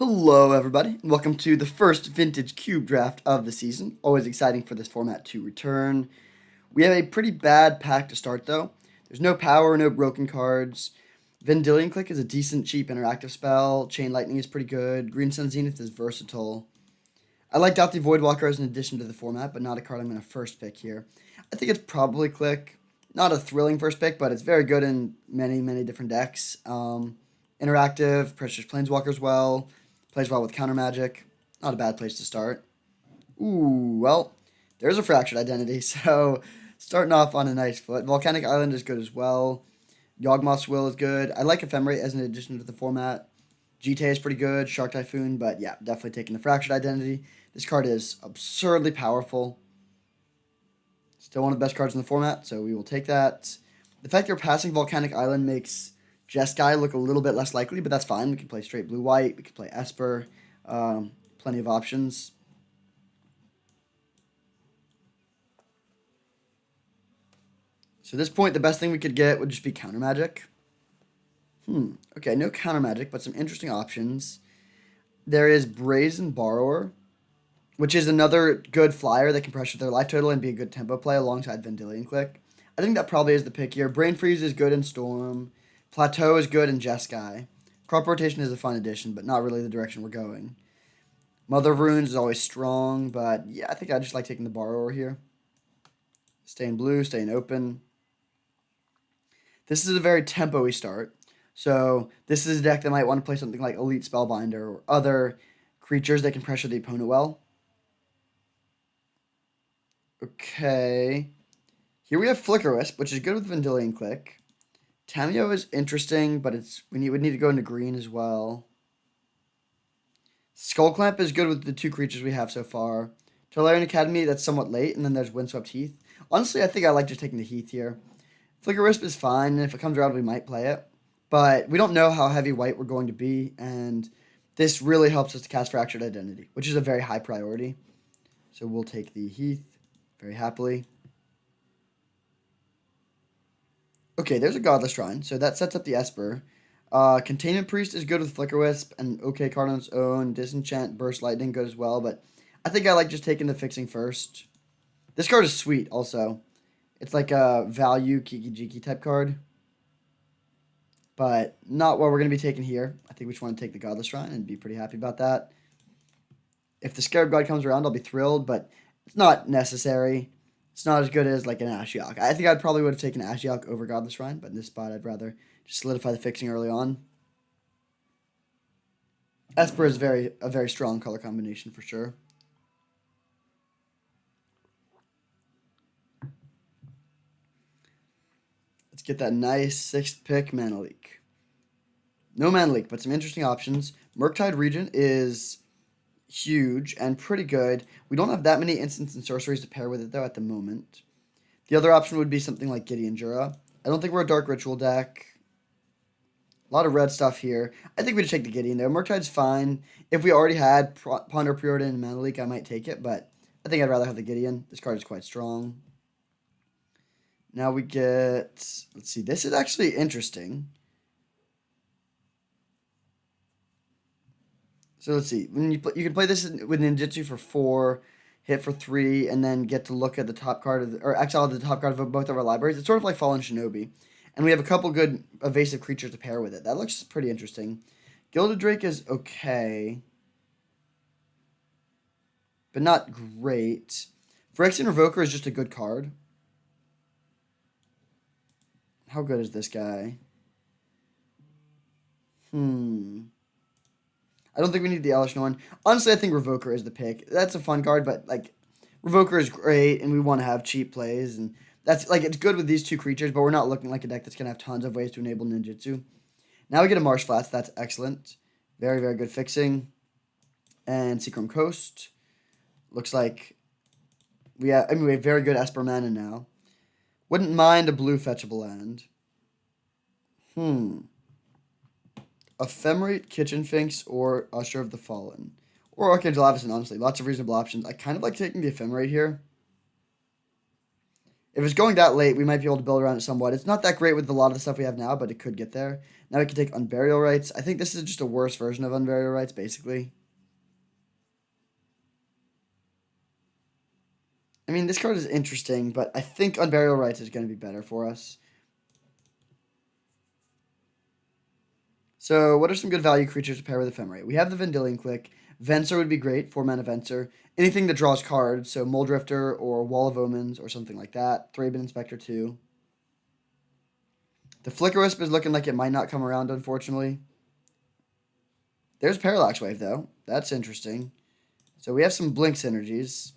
Hello, everybody, and welcome to the first Vintage Cube draft of the season. Always exciting for this format to return. We have a pretty bad pack to start, though. There's no power, no broken cards. Vendilion Click is a decent, cheap interactive spell. Chain Lightning is pretty good. Green Sun Zenith is versatile. I like Doughty Voidwalker as an addition to the format, but not a card I'm going to first pick here. I think it's probably Click. Not a thrilling first pick, but it's very good in many, many different decks. Interactive, Precious Planeswalkers well. Plays well with counter magic. Not a bad place to start. Ooh, well, there's a Fractured Identity, so starting off on a nice foot. Volcanic Island is good as well. Yawgmoth's Will is good. I like Ephemerate as an addition to the format. GTA is pretty good. Shark Typhoon, but yeah, definitely taking the Fractured Identity. This card is absurdly powerful. Still one of the best cards in the format, so we will take that. The fact you're passing Volcanic Island makes Jeskai look a little bit less likely, but that's fine. We can play straight blue-white. We can play Esper. Plenty of options. So at this point, the best thing we could get would just be counter magic. Okay, no counter magic, but some interesting options. There is Brazen Borrower, which is another good flyer that can pressure their life total and be a good tempo play alongside Vendilion Click. I think that probably is the pick here. Brain Freeze is good in Storm. Plateau is good in Jeskai. Crop Rotation is a fun addition, but not really the direction we're going. Mother of Runes is always strong, but yeah, I think I just like taking the Borrower here. Staying blue, staying open. This is a very tempo-y start. So this is a deck that might want to play something like Elite Spellbinder or other creatures that can pressure the opponent well. Okay. Here we have Flicker Wisp, which is good with Vendilion Click. Tameo is interesting, but we would need to go into green as well. Skull Clamp is good with the two creatures we have so far. Tolarian Academy, that's somewhat late, and then there's Windswept Heath. Honestly, I think I like just taking the Heath here. Flicker Wisp is fine, and if it comes around, we might play it. But we don't know how heavy white we're going to be, and this really helps us to cast Fractured Identity, which is a very high priority. So we'll take the Heath very happily. Okay, there's a Godless Shrine, so that sets up the Esper. Containment Priest is good with Flicker Wisp, and okay card on its own. Disenchant, Burst Lightning, good as well, but I think I like just taking the fixing first. This card is sweet, also. It's like a value Kiki-Jiki type card, but not what we're going to be taking here. I think we just want to take the Godless Shrine and be pretty happy about that. If the Scarab God comes around, I'll be thrilled, but it's not necessary. It's not as good as like an Ashiok. I think I probably would have taken Ashiok over Godless Shrine, but in this spot, I'd rather just solidify the fixing early on. Esper is a very strong color combination for sure. Let's get that nice 6th pick Mana Leak. No Mana Leak, but some interesting options. Murktide Regent is huge and pretty good. We don't have that many instants and sorceries to pair with it, though, at the moment. The other option would be something like Gideon Jura. I don't think we're a Dark Ritual deck. A lot of red stuff here. I think we just take the Gideon, though. Murktide's fine. If we already had Ponder Preordain and Mana Leak, I might take it, but I think I'd rather have the Gideon. This card is quite strong. Now we get... Let's see. This is actually interesting. So let's see. When you can play this with Ninjutsu for 4, hit for 3, and then get to look at the top card or exile the top card of both of our libraries. It's sort of like Fallen Shinobi, and we have a couple good evasive creatures to pair with it. That looks pretty interesting. Gilded Drake is okay, but not great. Phyrexian Revoker is just a good card. How good is this guy? I don't think we need the Elesh one. Honestly, I think Revoker is the pick. That's a fun card, but like Revoker is great, and we want to have cheap plays, and that's like it's good with these two creatures, but we're not looking like a deck that's gonna have tons of ways to enable ninjutsu. Now we get a Marsh Flats. That's excellent. Very, very good fixing. And Seachrome Coast. Looks like we have very good Esper mana now. Wouldn't mind a blue fetchable land. Ephemerate, Kitchen Finks, or Usher of the Fallen. Or Archangel Avacyn, honestly. Lots of reasonable options. I kind of like taking the Ephemerate here. If it's going that late, we might be able to build around it somewhat. It's not that great with a lot of the stuff we have now, but it could get there. Now we can take Unburial Rites. I think this is just a worse version of Unburial Rites, basically. I mean, this card is interesting, but I think Unburial Rites is going to be better for us. So, what are some good value creatures to pair with Ephemerate? We have the Vendilion Clique. Venser would be great, 4-mana Venser. Anything that draws cards, so Muldrifter or Wall of Omens or something like that. Thraben Inspector 2. The Flicker Wisp is looking like it might not come around, unfortunately. There's Parallax Wave, though. That's interesting. So we have some Blink synergies.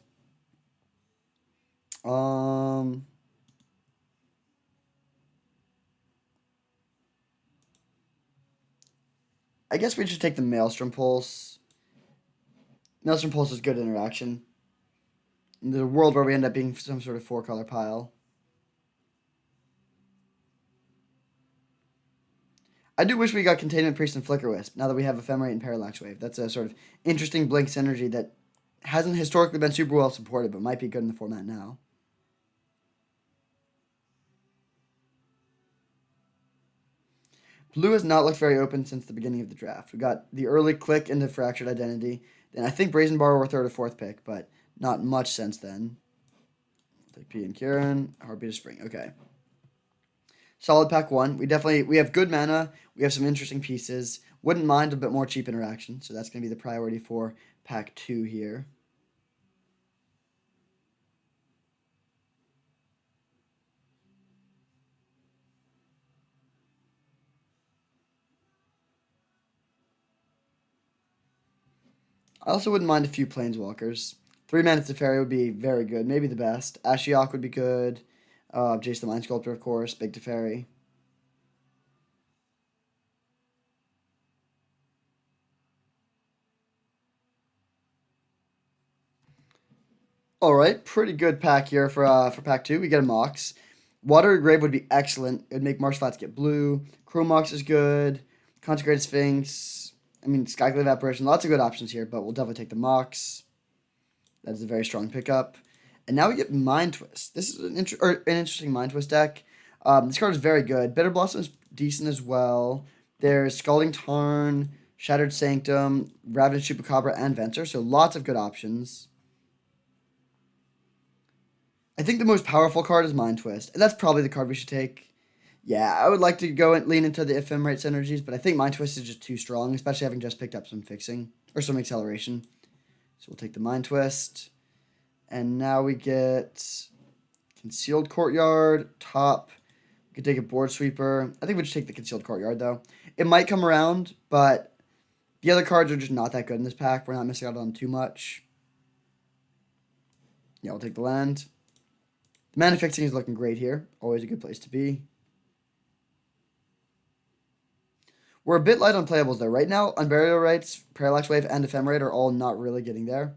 I guess we should take the Maelstrom Pulse. Maelstrom Pulse is good interaction. In the world where we end up being some sort of 4-color pile. I do wish we got Containment Priest and Flicker Wisp, now that we have Ephemerate and Parallax Wave. That's a sort of interesting Blink synergy that hasn't historically been super well supported, but might be good in the format now. Blue has not looked very open since the beginning of the draft. We got the early click into Fractured Identity. Then I think Brazen Borrower third or fourth pick, but not much since then. Take P and Kieran. Heartbeat of Spring. Okay. Solid pack 1. We have good mana. We have some interesting pieces. Wouldn't mind a bit more cheap interaction, so that's going to be the priority for pack 2 here. I also wouldn't mind a few Planeswalkers. 3-mana Teferi would be very good, maybe the best. Ashiok would be good. Jace the Mind Sculptor, of course. Big Teferi. All right, pretty good pack here for pack 2. We get a Mox. Watery Grave would be excellent. It would make Marsh Flats get blue. Chrome Mox is good. Consecrated Sphinx. I mean, Skyclave Apparition. Lots of good options here, but we'll definitely take the Mox. That is a very strong pickup. And now we get Mind Twist. This is an interesting Mind Twist deck. This card is very good. Bitter Blossom is decent as well. There's Scalding Tarn, Shattered Sanctum, Ravenous Chupacabra, and Venser. So lots of good options. I think the most powerful card is Mind Twist. And that's probably the card we should take. Yeah, I would like to go and lean into the Ephemerate synergies, but I think Mind Twist is just too strong, especially having just picked up some fixing, or some acceleration. So we'll take the Mind Twist. And now we get Concealed Courtyard, top. We could take a Board Sweeper. I think we should take the Concealed Courtyard, though. It might come around, but the other cards are just not that good in this pack. We're not missing out on too much. Yeah, we'll take the land. The mana fixing is looking great here. Always a good place to be. We're a bit light on playables, though. Right now, Unburial Rites, Parallax Wave, and Ephemerate are all not really getting there.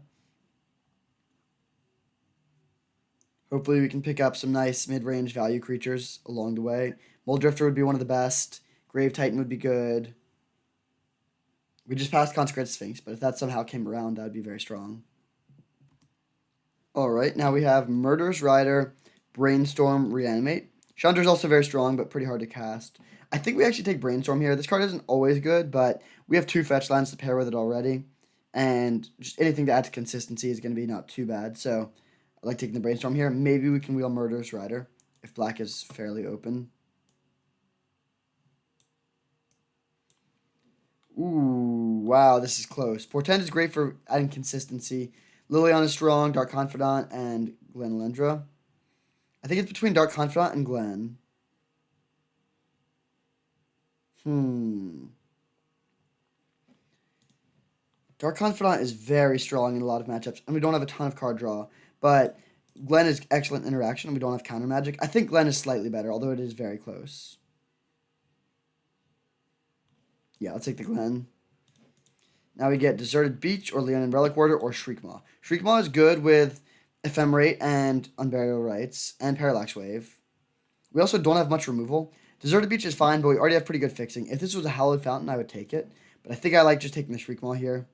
Hopefully we can pick up some nice mid-range value creatures along the way. Muldrifter would be one of the best. Grave Titan would be good. We just passed Consecrated Sphinx, but if that somehow came around, that would be very strong. Alright, now we have Murderous Rider, Brainstorm, Reanimate. Chandra's also very strong, but pretty hard to cast. I think we actually take Brainstorm here. This card isn't always good, but we have 2 fetch lands to pair with it already. And just anything to add to consistency is going to be not too bad. So I like taking the Brainstorm here. Maybe we can wheel Murderous Rider if black is fairly open. Ooh, wow, this is close. Portend is great for adding consistency. Liliana is strong, Dark Confidant, and Glen Elendra. I think it's between Dark Confidant and Glen. Dark Confidant is very strong in a lot of matchups, and we don't have a ton of card draw. But Glen is excellent interaction, and we don't have counter magic. I think Glen is slightly better, although it is very close. Yeah, let's take the Glen. Now we get Deserted Beach, or Leonin Relic Warder, or Shriekmaw. Shriekmaw is good with Ephemerate and Unburial Rites, and Parallax Wave. We also don't have much removal. Deserted Beach is fine, but we already have pretty good fixing. If this was a Hallowed Fountain, I would take it. But I think I like just taking the Shriekmaw here.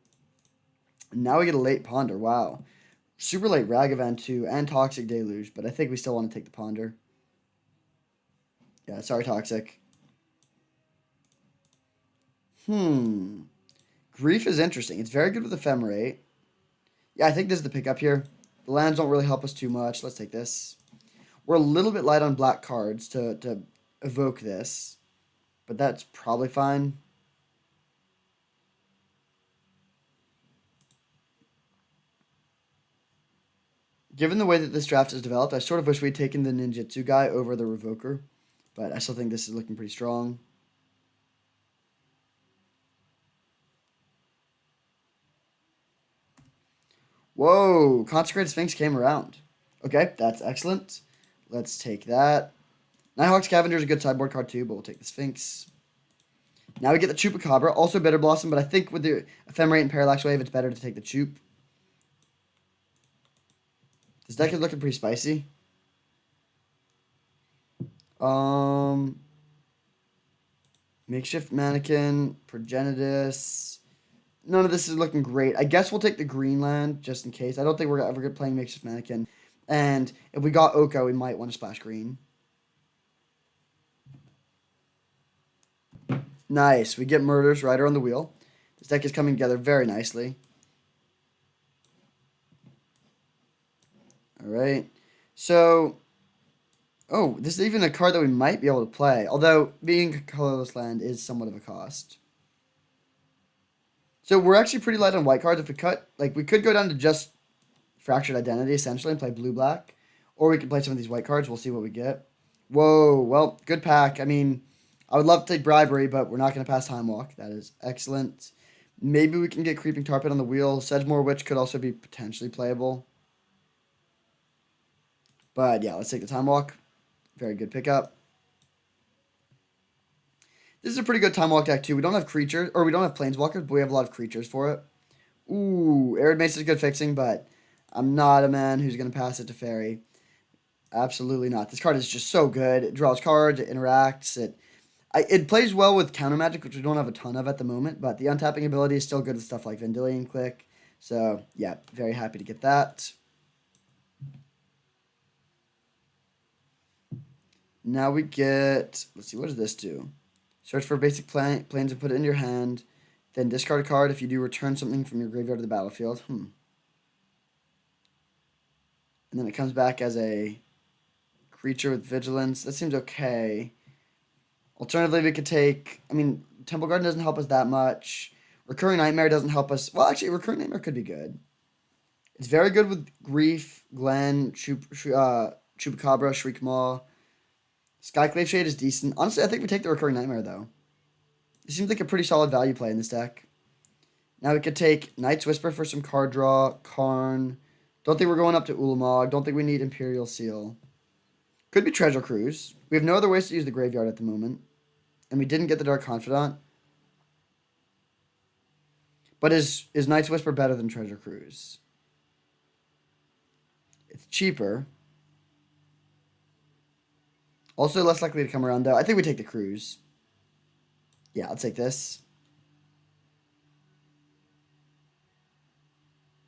And now we get a late Ponder. Wow. Super late Ragavan 2 and Toxic Deluge, but I think we still want to take the Ponder. Yeah, sorry, Toxic. Grief is interesting. It's very good with Ephemerate. Yeah, I think this is the pickup here. The lands don't really help us too much. Let's take this. We're a little bit light on black cards to evoke this, but that's probably fine. Given the way that this draft is developed, I sort of wish we'd taken the Ninjutsu guy over the Revoker, but I still think this is looking pretty strong. Whoa, Consecrated Sphinx came around. Okay, that's excellent. Let's take that. Nighthawk Scavenger is a good sideboard card too, but we'll take the Sphinx. Now we get the Chupacabra, also Bitter Blossom, but I think with the Ephemerate and Parallax Wave, it's better to take the Chup. This deck is looking pretty spicy. Makeshift Mannequin, Progenitus. None of this is looking great. I guess we'll take the Greenland just in case. I don't think we're ever playing Makeshift Mannequin. And if we got Oko, we might want to splash green. Nice. We get Murderous Rider on the wheel. This deck is coming together very nicely. All right. So, oh, this is even a card that we might be able to play. Although, being a colorless land is somewhat of a cost. So, we're actually pretty light on white cards. If we cut, like, we could go down to just Fractured Identity, essentially, and play blue-black. Or we could play some of these white cards. We'll see what we get. Whoa, well, good pack. I mean, I would love to take Bribery, but we're not going to pass Time Walk. That is excellent. Maybe we can get Creeping Tar Pit on the wheel. Sedgemoor Witch could also be potentially playable. But yeah, let's take the Time Walk. Very good pickup. This is a pretty good Time Walk deck too. We don't have creatures, or we don't have Planeswalkers, but we have a lot of creatures for it. Ooh, Arid Mace is good fixing, but I'm not a man who's going to pass it to Fairy. Absolutely not. This card is just so good. It draws cards, it interacts, it plays well with counter magic, which we don't have a ton of at the moment, but the untapping ability is still good with stuff like Vendilion Click. So, yeah, very happy to get that. Now we get, let's see, what does this do? Search for basic planes and put it in your hand. Then discard a card. If you do, return something from your graveyard to the battlefield. And then it comes back as a creature with vigilance. That seems okay. Alternatively, we could take, I mean, Temple Garden doesn't help us that much. Recurring Nightmare doesn't help us. Well, actually, Recurring Nightmare could be good. It's very good with Grief, Glen, Chupacabra, Shriekmaw. Skyclave Shade is decent. Honestly, I think we take the Recurring Nightmare, though. It seems like a pretty solid value play in this deck. Now we could take Night's Whisper for some card draw, Karn. Don't think we're going up to Ulamog. Don't think we need Imperial Seal. Could be Treasure Cruise. We have no other ways to use the graveyard at the moment. And we didn't get the Dark Confidant. But is Night's Whisper better than Treasure Cruise? It's cheaper. Also less likely to come around, though. I think we take the Cruise. Yeah, I'll take this.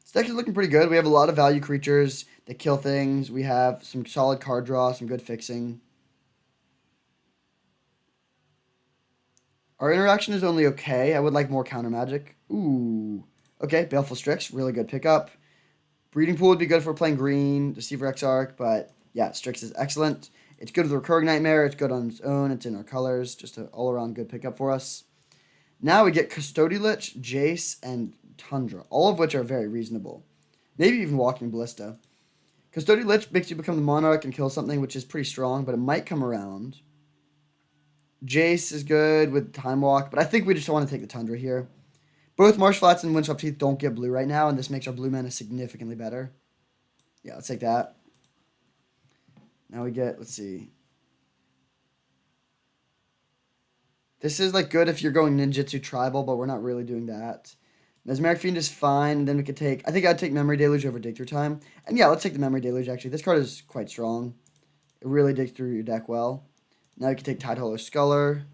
This deck is looking pretty good. We have a lot of value creatures that kill things. We have some solid card draw, some good fixing. Our interaction is only okay. I would like more counter magic. Ooh. Okay, Baleful Strix, really good pickup. Breeding Pool would be good for playing green, Deceiver Exarch, but yeah, Strix is excellent. It's good with Recurring Nightmare. It's good on its own. It's in our colors. Just an all-around good pickup for us. Now we get Custody Lich, Jace, and Tundra, all of which are very reasonable. Maybe even Walking Ballista. Custody Lich makes you become the Monarch and kill something, which is pretty strong, but it might come around. Jace is good with Time Walk, but I think we just want to take the Tundra here. Both Marsh Flats and Windswept Heath don't get blue right now, and this makes our blue mana significantly better. Yeah, let's take that. Now we get, let's see. This is like good if you're going Ninjutsu Tribal, but we're not really doing that. Mesmeric Fiend is fine. Then we could take, I think I'd take Memory Deluge over Dig Through Time. And yeah, let's take the Memory Deluge actually. This card is quite strong. It really digs through your deck well. Now we can take Tidehollow Sculler.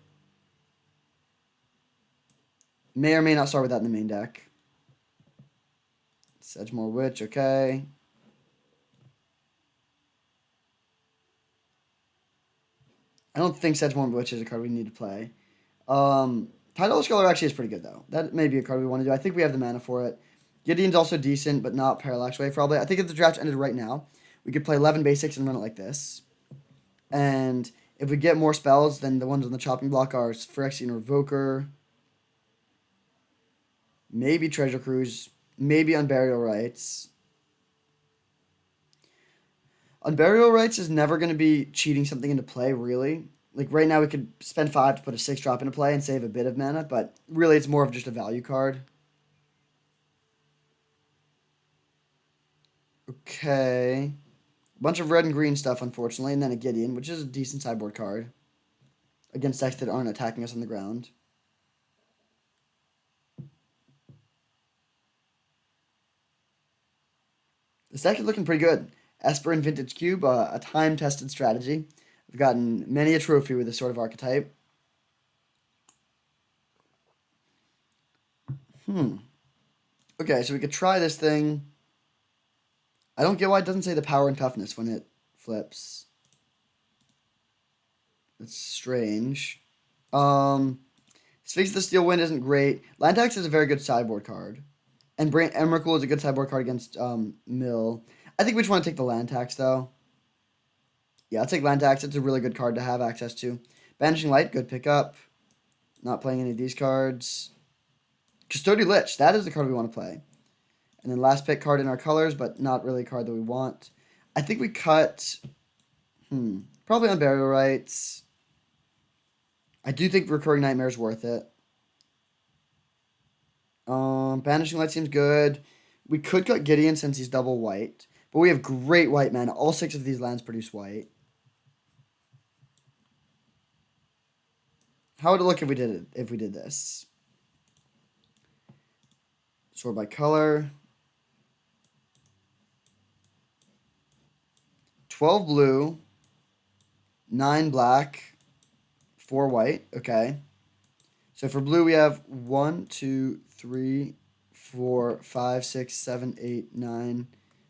May or may not start with that in the main deck. Sedgemoor Witch, okay. I don't think Sedgemoor Witch is a card we need to play. Tidal Scholar actually is pretty good, though. That may be a card we want to do. I think we have the mana for it. Gideon's also decent, but not Parallax Wave, probably. I think if the draft ended right now, we could play 11 basics and run it like this. And if we get more spells, then the ones on the chopping block are Phyrexian Revoker, maybe Treasure Cruise, maybe Unburial Rites. Unburial Rites is never going to be cheating something into play, really. Like, right now we could spend 5 to put a 6-drop into play and save a bit of mana, but really it's more of just a value card. Okay. Bunch of red and green stuff, unfortunately, and then a Gideon, which is a decent sideboard card against decks that aren't attacking us on the ground. This deck is looking pretty good. Esper and Vintage Cube, a time-tested strategy. We've gotten many a trophy with this sort of archetype. Okay, so we could try this thing. I don't get why it doesn't say the power and toughness when it flips. That's strange. Sphinx of the Steel Wind isn't great. Lantax is a very good sideboard card. And Emrakul is a good sideboard card against Mill. I think we just want to take the Lantax, though. Yeah, I'll take Lantax. It's a really good card to have access to. Banishing Light, good pickup. Not playing any of these cards. Custodial Lich, that is the card we want to play. And then last pick card in our colors, but not really a card that we want. I think we cut... probably on Burial Rites. I do think Recurring Nightmare is worth it. Banishing Light seems good. We could cut Gideon since he's double white. But we have great white mana. All 6 of these lands produce white. How would it look if we did this? Sort by color. 12 blue, 9 black, 4 white. Okay. So for blue, we have 1, 2, 3, 4, 5, 6, 7, 8, 9,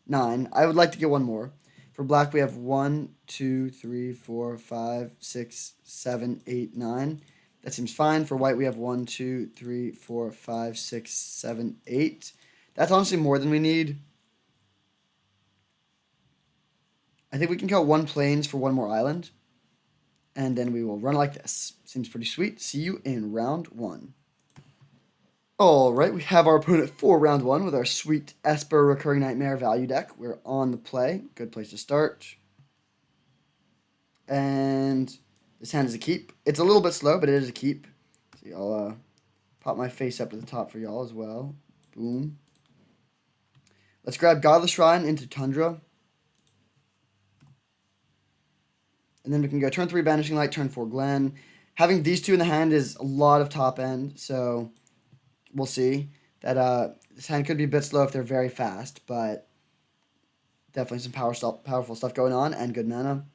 9. I would like to get one more. For black, we have 1, 2, 3, 4, 5, 6, 7, 8, 9. That seems fine. For white, we have 1, 2, 3, 4, 5, 6, 7, 8. That's honestly more than we need. I think we can cut 1 plains for 1 more island. And then we will run like this. Seems pretty sweet. See you in round 1. Alright, we have our opponent for round 1 with our sweet Esper Recurring Nightmare value deck. We're on the play. Good place to start. And this hand is a keep. It's a little bit slow, but it is a keep. See, I'll pop my face up to the top for y'all as well. Boom. Let's grab Godless Shrine into Tundra. And then we can go turn 3 Banishing Light, turn 4 Glen. Having these 2 in the hand is a lot of top end, so we'll see. That this hand could be a bit slow if they're very fast, but definitely some powerful stuff going on and good mana.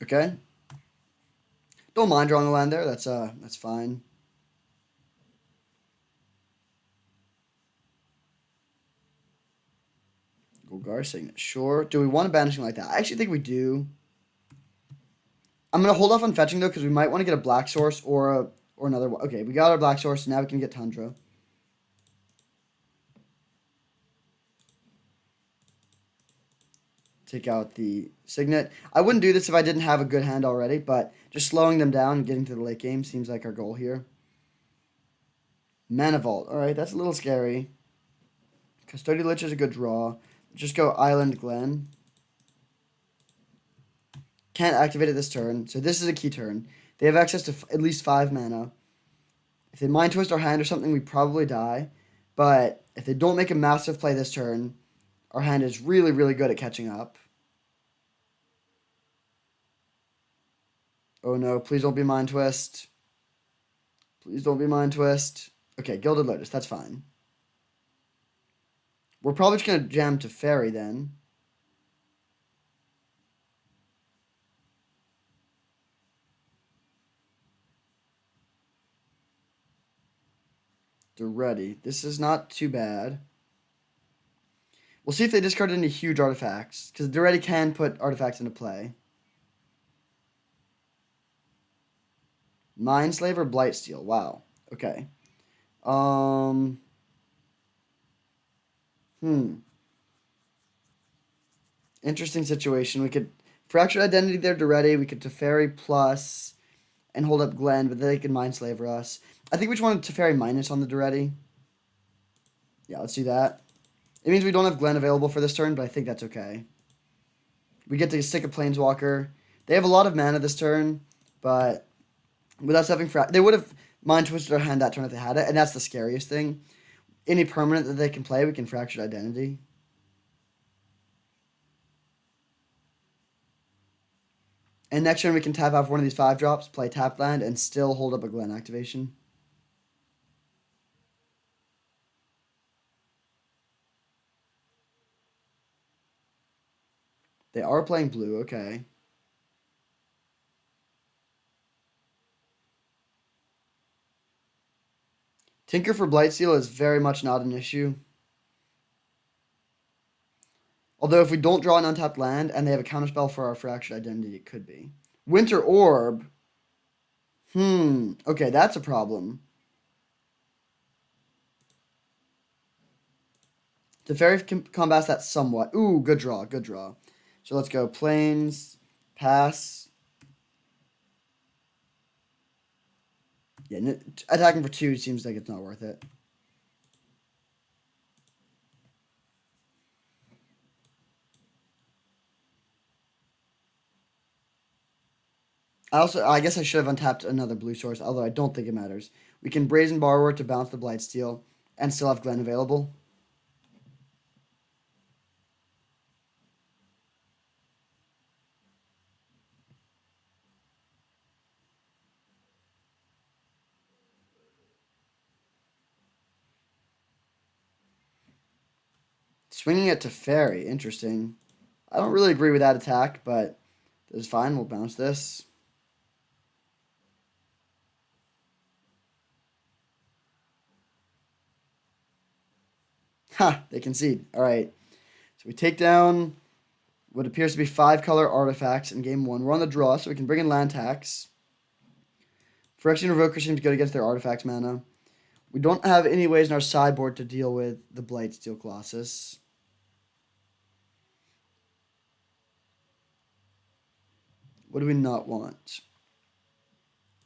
Okay. Don't mind drawing a land there. That's fine. Golgar Signet. Sure. Do we want a Banishing like that? I actually think we do. I'm going to hold off on fetching, though, because we might want to get a Black Source or another one. Okay, we got our Black Source, so now we can get Tundra. Take out the Signet. I wouldn't do this if I didn't have a good hand already, but just slowing them down and getting to the late game seems like our goal here. Mana Vault. Alright, that's a little scary. Custodial Lich is a good draw. Just go Island Glen. Can't activate it this turn, so this is a key turn. They have access to at least 5 mana. If they Mind Twist our hand or something, we probably die. But if they don't make a massive play this turn, our hand is really, really good at catching up. Oh no, please don't be Mind Twist. Please don't be Mind Twist. Okay, Gilded Lotus, that's fine. We're probably just going to jam to Fairy then. They're ready. This is not too bad. We'll see if they discard any huge artifacts, because Daretti can put artifacts into play. Mindslave or Blightsteel? Wow. Okay. Hmm. Interesting situation. We could Fractured Identity there, Daretti. We could Teferi plus and hold up Glenn, but they could Mindslaver us. I think we just want Teferi minus on the Daretti. Yeah, let's do that. It means we don't have Glenn available for this turn, but I think that's okay. We get to stick a Planeswalker. They have a lot of mana this turn, but with us having they would have Mind Twisted our hand that turn if they had it, and that's the scariest thing. Any permanent that they can play, we can Fractured Identity. And next turn we can tap off one of these 5-drops, play tap land, and still hold up a Glen activation. They are playing blue, okay. Tinker for Blightsteel is very much not an issue. Although if we don't draw an untapped land and they have a counterspell for our Fractured Identity, it could be. Winter Orb. Okay, that's a problem. Teferi combats that somewhat. Ooh, good draw, good draw. So let's go Plains, pass. Yeah, attacking for 2 seems like it's not worth it. I guess I should have untapped another blue source, although I don't think it matters. We can Brazen Borrower to bounce the Blightsteel and still have Glen available. Swinging it to Fairy, interesting. I don't really agree with that attack, but this is fine. We'll bounce this. Ha! They concede. All right. So we take down what appears to be 5-color artifacts in game 1. We're on the draw, so we can bring in land tax. Phyrexian Revoker seems good against their artifacts mana. We don't have any ways in our sideboard to deal with the Blightsteel Colossus. What do we not want?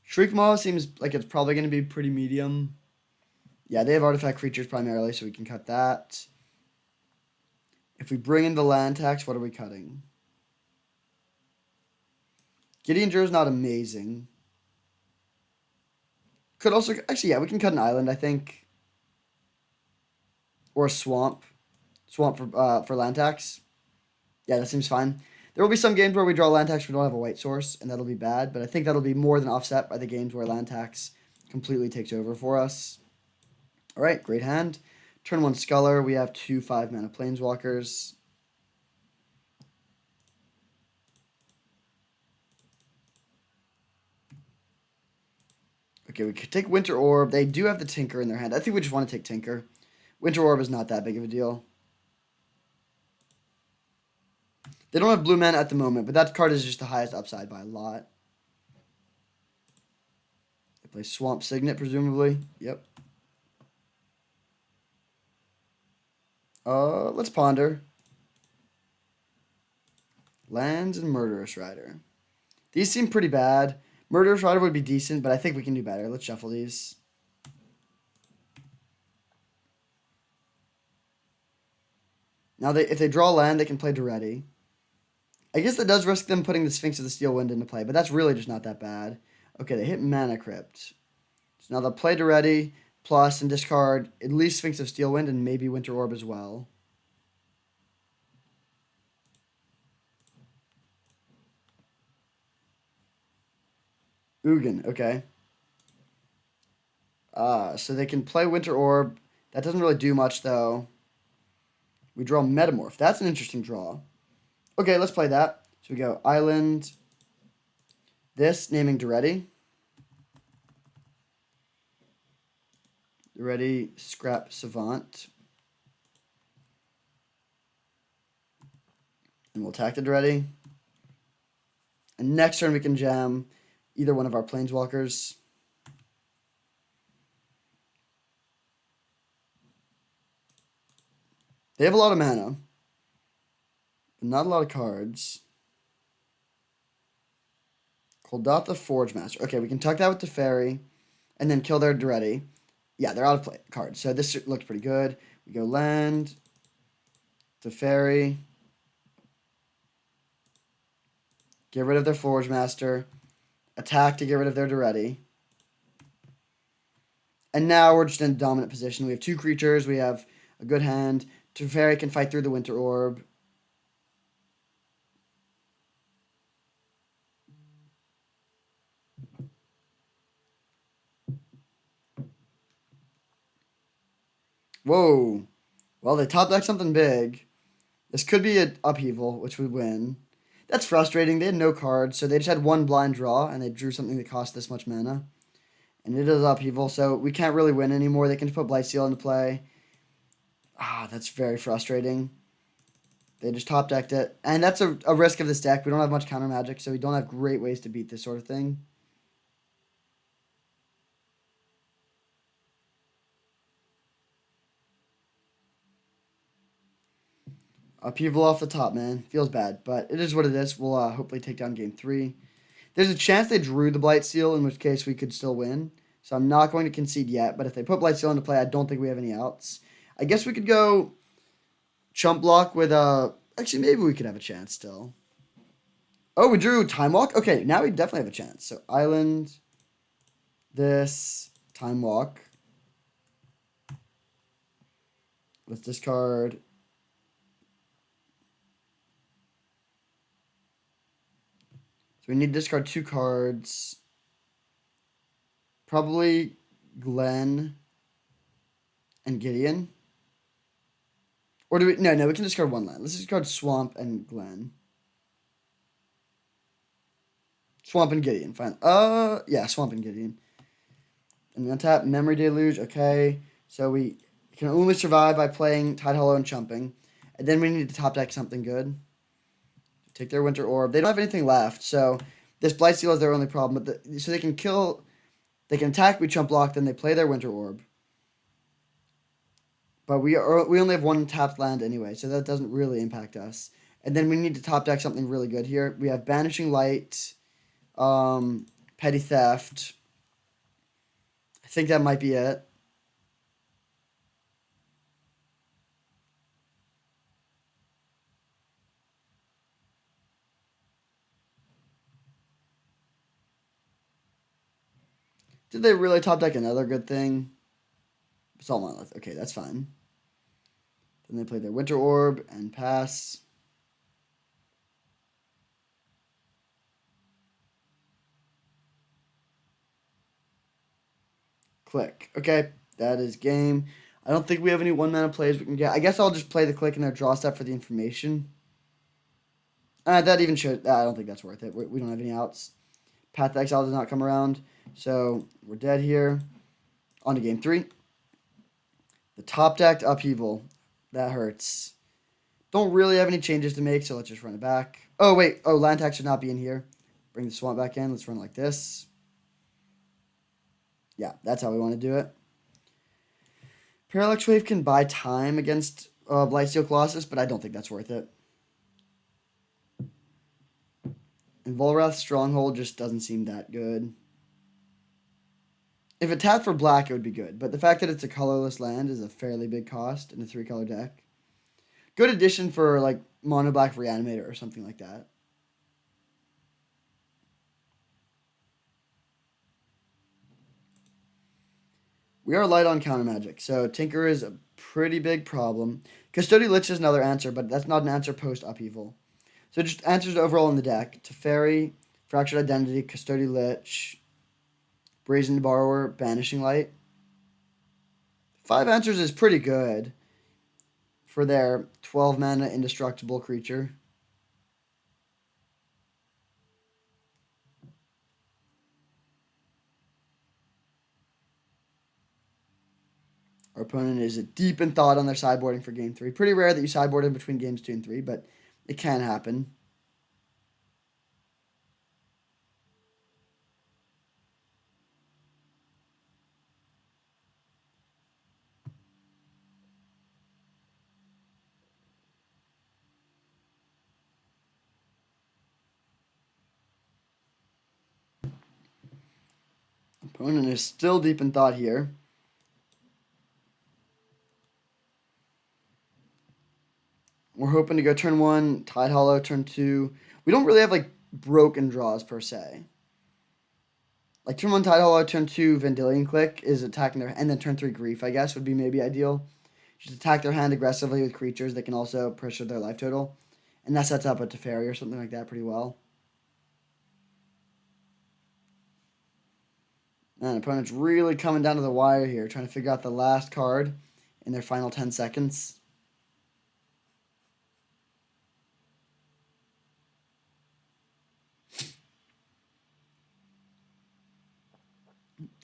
Shriekmaw seems like it's probably going to be pretty medium. Yeah, they have artifact creatures primarily, so we can cut that. If we bring in the land tax, what are we cutting? Gideon Joe's not amazing. Could also... Actually, yeah, we can cut an island, I think. Or a swamp. Swamp for land tax. Yeah, that seems fine. There will be some games where we draw land tax, we don't have a white source, and that'll be bad. But I think that'll be more than offset by the games where land tax completely takes over for us. All right, great hand. Turn 1 Sculler. We have 2 5-mana Planeswalkers. Okay, we could take Winter Orb. They do have the Tinker in their hand. I think we just want to take Tinker. Winter Orb is not that big of a deal. They don't have blue mana at the moment, but that card is just the highest upside by a lot. They play Swamp Signet, presumably. Yep. Let's ponder. Lands and Murderous Rider. These seem pretty bad. Murderous Rider would be decent, but I think we can do better. Let's shuffle these. Now, if they draw land, they can play Daretti. I guess that does risk them putting the Sphinx of the Steel Wind into play, but that's really just not that bad. Okay, they hit Mana Crypt. So now they'll play Daretti, plus, and discard at least Sphinx of Steel Wind and maybe Winter Orb as well. Ugin, okay. So they can play Winter Orb. That doesn't really do much, though. We draw Metamorph. That's an interesting draw. Okay, let's play that. So we go Island. This, naming Daretti. Daretti, Scrap Savant. And we'll attack it ready. And next turn we can jam either one of our planeswalkers. They have a lot of mana, but not a lot of cards. Kuldotha Forge Master. Okay, we can tuck that with the Teferi, and then kill their Duretti. Yeah, they're out of play cards, so this looks pretty good. We go land, Teferi, get rid of their Forge Master, attack to get rid of their Duretti. And now we're just in a dominant position. We have 2 creatures, we have a good hand. Teferi can fight through the Winter Orb. Whoa. Well, they top deck something big. This could be an upheaval, which would win. That's frustrating. They had no cards, so they just had 1 blind draw, and they drew something that cost this much mana. And it is upheaval, so we can't really win anymore. They can just put Blightsteel into play. That's very frustrating. They just top decked it. And that's a risk of this deck. We don't have much counter magic, so we don't have great ways to beat this sort of thing. Upheaval off the top, man. Feels bad, but it is what it is. We'll hopefully take down game 3. There's a chance they drew the Blightsteel, in which case we could still win. So I'm not going to concede yet, but if they put Blightsteel into play, I don't think we have any outs. I guess we could go chump block with actually, maybe we could have a chance still. Oh, we drew Time Walk? Okay, now we definitely have a chance. So Island, this, Time Walk. Let's discard. So we need to discard 2 cards. Probably Glenn and Gideon. Or do we... No, we can discard 1 land. Let's discard Swamp and Glenn. Swamp and Gideon, fine. Yeah, Swamp and Gideon. And then untap Memory Deluge, okay. So we can only survive by playing Tidehollow and chumping. And then we need to top deck something good. Take their Winter Orb. They don't have anything left, so this Blightsteel is their only problem. But so they can kill... They can attack, we chump block, then they play their Winter Orb. But we only have 1 tapped land anyway, so that doesn't really impact us. And then we need to top deck something really good here. We have Banishing Light, Petty Theft. I think that might be it. Did they really top deck another good thing? Salt Monolith. Okay, that's fine. Then they play their Winter Orb and pass. Click. Okay, that is game. I don't think we have any 1-mana plays we can get. I guess I'll just play the click in their draw step for the information. That even should... I don't think that's worth it. We don't have any outs. Path to Exile does not come around. So we're dead here. On to game 3. The top decked upheaval. That hurts. Don't really have any changes to make, so let's just run it back. Oh, wait. Oh, land tax should not be in here. Bring the swamp back in. Let's run like this. Yeah, that's how we want to do it. Parallax Wave can buy time against Blightsteel Colossus, but I don't think that's worth it. And Volrath's Stronghold just doesn't seem that good. If it tapped for black, it would be good. But the fact that it's a colorless land is a fairly big cost in a 3-color deck. Good addition for, like, Mono Black Reanimator or something like that. We are light on counter magic, so Tinker is a pretty big problem. Custodial Lich is another answer, but that's not an answer post-upheaval. So just answers overall in the deck. Teferi, Fractured Identity, Custodial Lich, Brazen Borrower, Banishing Light. 5 answers is pretty good for their 12-mana indestructible creature. Our opponent is deep in thought on their sideboarding for game 3. Pretty rare that you sideboard in between games 2 and 3, but It can happen. Opponent is still deep in thought here. We're hoping to go turn 1, Tide Hollow, turn 2. We don't really have, like, broken draws, per se. Like, turn 1, Tide Hollow, turn 2, Vendilion Clique is attacking their... And then turn 3, Grief, I guess, would be maybe ideal. Just attack their hand aggressively with creatures that can also pressure their life total. And that sets up a Teferi or something like that pretty well. Man, opponent's really coming down to the wire here, trying to figure out the last card in their final 10 seconds.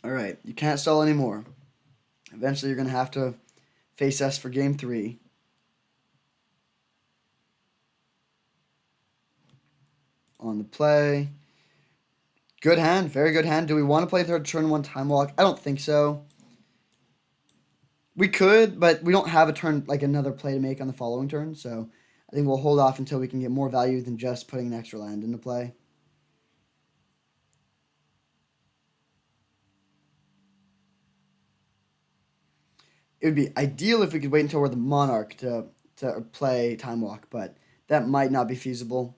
All right, you can't stall anymore. Eventually, you're going to have to face us for game 3. On the play. Good hand, very good hand. Do we want to play turn 1 Time Walk? I don't think so. We could, but we don't have a turn, like another play to make on the following turn, so I think we'll hold off until we can get more value than just putting an extra land into play. It would be ideal if we could wait until we're the Monarch to play Time Walk, but that might not be feasible.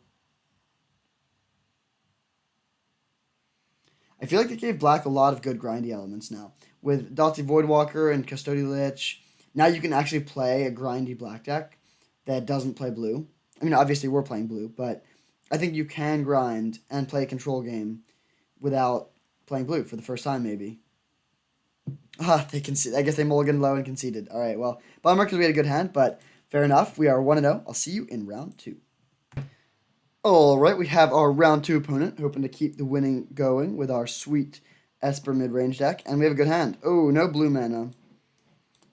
I feel like they gave Black a lot of good grindy elements now. With Dalty Voidwalker and Custodial Lich, now you can actually play a grindy Black deck that doesn't play blue. I mean, obviously we're playing blue, but I think you can grind and play a control game without playing blue for the first time, maybe. They conceded. I guess they mulliganed low and conceded. All right, well, bummer because we had a good hand, but fair enough. We are 1-0. I'll see you in round 2. All right, we have our round 2 opponent, hoping to keep the winning going with our sweet Esper mid-range deck, and we have a good hand. Oh, no blue mana.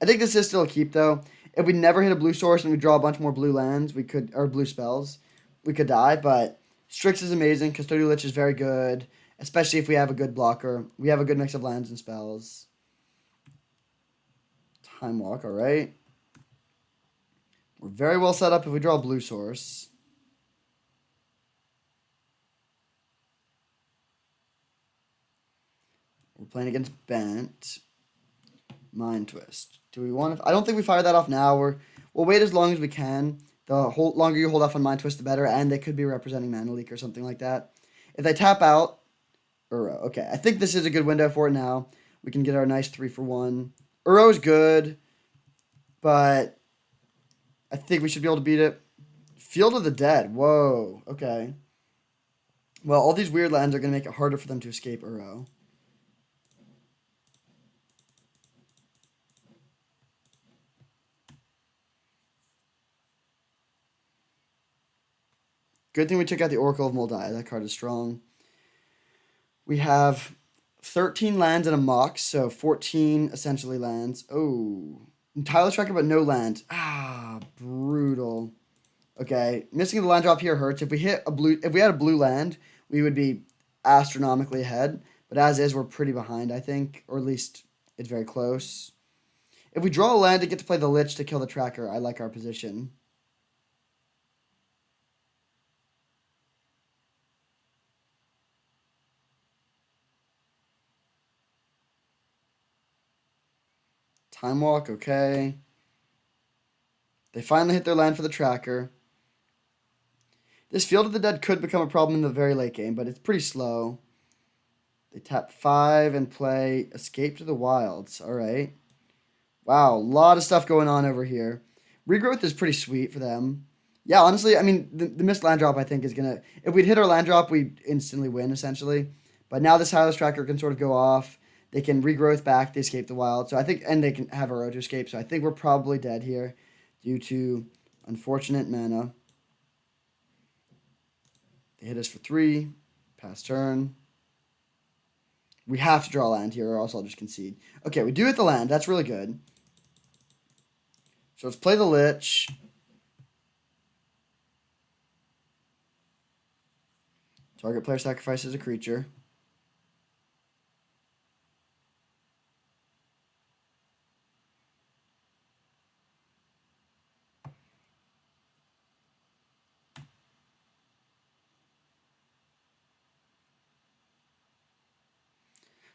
I think this is still a keep, though. If we never hit a blue source and we draw a bunch more blue lands, or blue spells, we could die, but Strix is amazing. Custodial Lich is very good, especially if we have a good blocker. We have a good mix of lands and spells. Time Walk, all right. We're very well set up if we draw a blue source. We're playing against Bent. Mind Twist. Do we want to... I don't think we fire that off now. We'll wait as long as we can. The longer you hold off on Mind Twist, the better. And they could be representing Mana Leak or something like that. If they tap out... Uro. Okay, I think this is a good window for it now. We can get our nice 3-for-1. Uro's good. But I think we should be able to beat it. Field of the Dead. Whoa. Okay. Well, all these weird lands are going to make it harder for them to escape Uro. Good thing we took out the Oracle of Moldai. That card is strong. We have 13 lands and a Mox, so 14 essentially lands. Oh. Tireless Tracker, but no land. Ah, brutal. Okay, missing the land drop here hurts. If we had a blue land, we would be astronomically ahead. But as is, we're pretty behind, I think, or at least it's very close. If we draw a land to get to play the Lich to kill the Tracker, I like our position. Time Walk, okay. They finally hit their land for the Tracker. This Field of the Dead could become a problem in the very late game, but it's pretty slow. They tap 5 and play Escape to the Wilds. All right. Wow, a lot of stuff going on over here. Regrowth is pretty sweet for them. Yeah, honestly, I mean, the missed land drop, I think, is going to... If we'd hit our land drop, we'd instantly win, essentially. But now this Tireless Tracker can sort of go off. They can regrowth back. They escape the wild. So I think... And they can have a road to escape. So I think we're probably dead here due to unfortunate mana. They hit us for 3. Pass turn. We have to draw land here, or else I'll just concede. Okay, we do hit the land. That's really good. So let's play the Lich. Target player sacrifices a creature.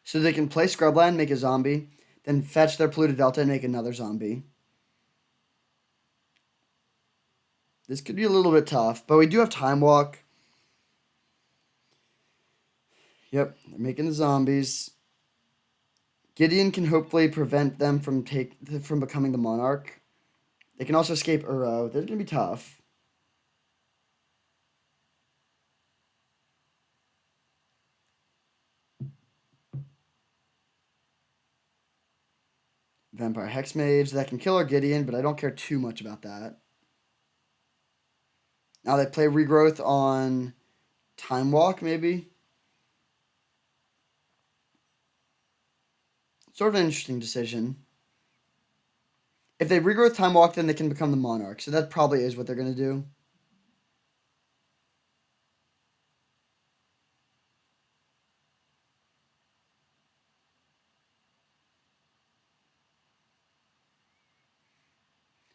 So they can play Scrubland, make a zombie, then fetch their Polluted Delta and make another zombie. This could be a little bit tough, but we do have Time Walk. Yep, they're making the zombies. Gideon can hopefully prevent them from becoming the Monarch. They can also escape Uro. This is gonna be tough. Vampire Hexmage that can kill our Gideon, but I don't care too much about that. Now they play Regrowth on Time Walk, maybe. Sort of an interesting decision. If they Regrowth Time Walk, then they can become the Monarch. So that probably is what they're going to do.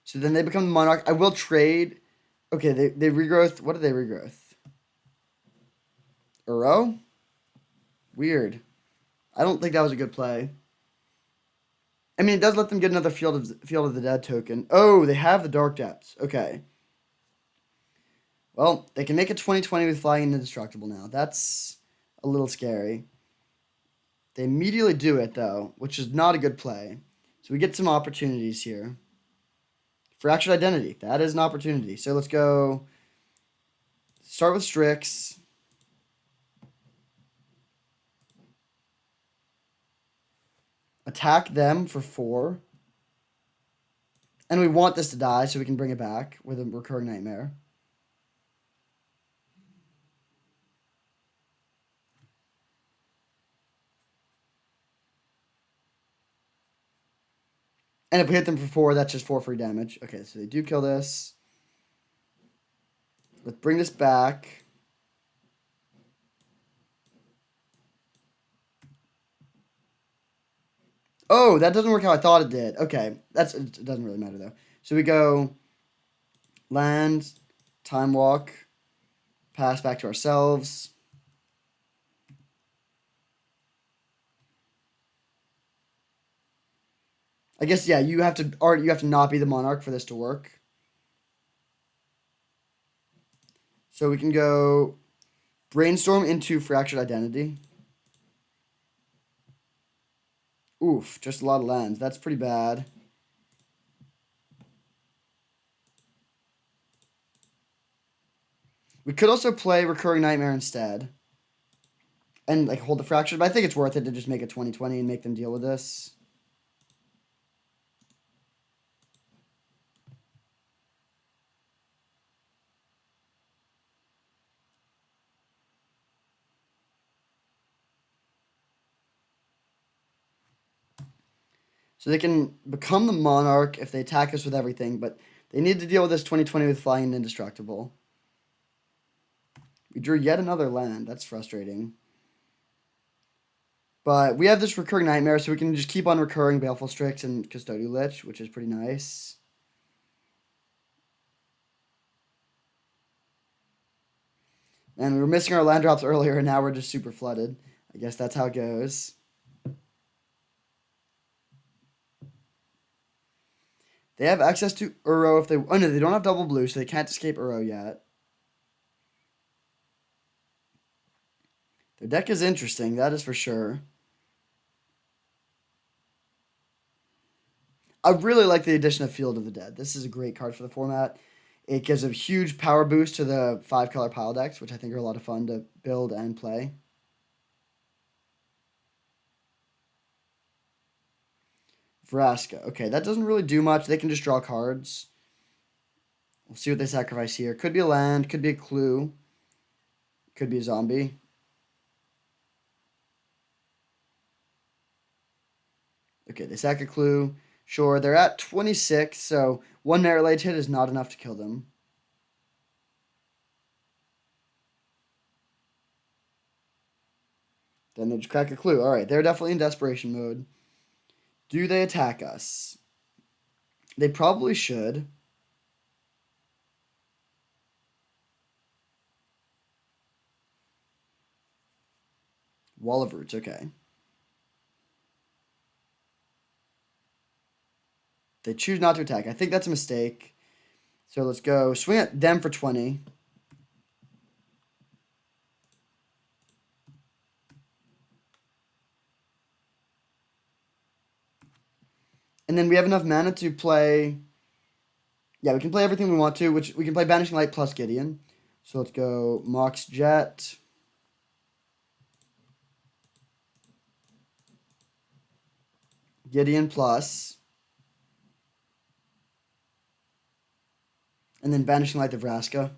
So then they become the Monarch. I will trade. Okay, they Regrowth. What did they Regrowth? Uro? Weird. I don't think that was a good play. I mean, it does let them get another Field of the Dead token. Oh, they have the Dark Depths. Okay. Well, they can make a 20/20 with flying indestructible now. That's a little scary. They immediately do it, though, which is not a good play. So we get some opportunities here. Fractured Identity. That is an opportunity. So let's go start with Strix. Attack them for 4. And we want this to die so we can bring it back with a Recurring Nightmare. And if we hit them for 4, that's just 4 free damage. Okay, so they do kill this. Let's bring this back. Oh, that doesn't work how I thought it did. Okay, it doesn't really matter though. So we go land, Time Walk, pass back to ourselves. I guess yeah, you have to not be the Monarch for this to work. So we can go Brainstorm into Fractured Identity. Oof, just a lot of lands. That's pretty bad. We could also play Recurring Nightmare instead. And like hold the Fractured, but I think it's worth it to just make a 20/20 and make them deal with this. So they can become the Monarch if they attack us with everything, but they need to deal with this 20/20 with flying and indestructible. We drew yet another land. That's frustrating. But we have this Recurring Nightmare, so we can just keep on recurring Baleful Strix and Custodial Lich, which is pretty nice. And we were missing our land drops earlier, and now we're just super flooded. I guess that's how it goes. They have access to Uro if they... Oh, no, they don't have double blue, so they can't escape Uro yet. Their deck is interesting, that is for sure. I really like the addition of Field of the Dead. This is a great card for the format. It gives a huge power boost to the 5-color pile decks, which I think are a lot of fun to build and play. Vraska. Okay, that doesn't really do much. They can just draw cards. We'll see what they sacrifice here. Could be a land, could be a clue, could be a zombie. Okay, they sack a clue. Sure, they're at 26, so one Merit Lage hit is not enough to kill them. Then they just crack a clue. All right, they're definitely in desperation mode. Do they attack us? They probably should. Wall of Roots, okay. They choose not to attack. I think that's a mistake. So let's go swing at them for 20. And then we have enough mana to play. Yeah, we can play everything we want to, which we can play Banishing Light plus Gideon. So let's go Mox Jet. Gideon plus. And then Banishing Light the Vraska.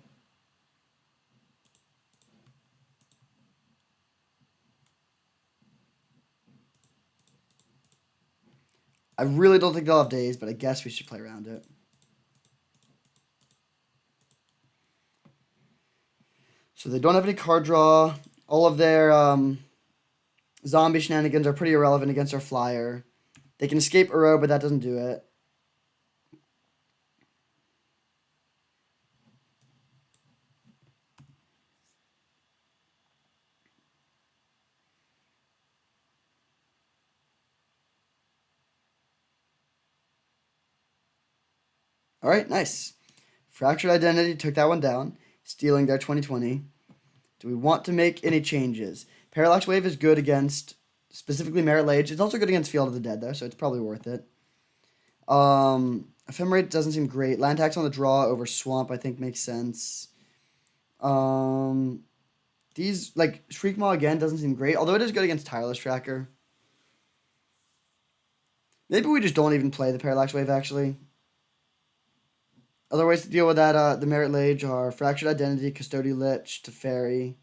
I really don't think they'll have days, but I guess we should play around it. So they don't have any card draw. All of their zombie shenanigans are pretty irrelevant against our flyer. They can escape Uro, but that doesn't do it. All right, nice. Fractured Identity took that one down, stealing their 2020. Do we want to make any changes? Parallax Wave is good against specifically Merit Lage. It's also good against Field of the Dead, though, so it's probably worth it. Ephemerate doesn't seem great. Land Tax on the draw over Swamp, I think, makes sense. These, like, Shriekmaw again doesn't seem great, although it is good against Tireless Tracker. Maybe we just don't even play the Parallax Wave, actually. Other ways to deal with that, the Merit Lage are Fractured Identity, Custodial Lich, Teferi,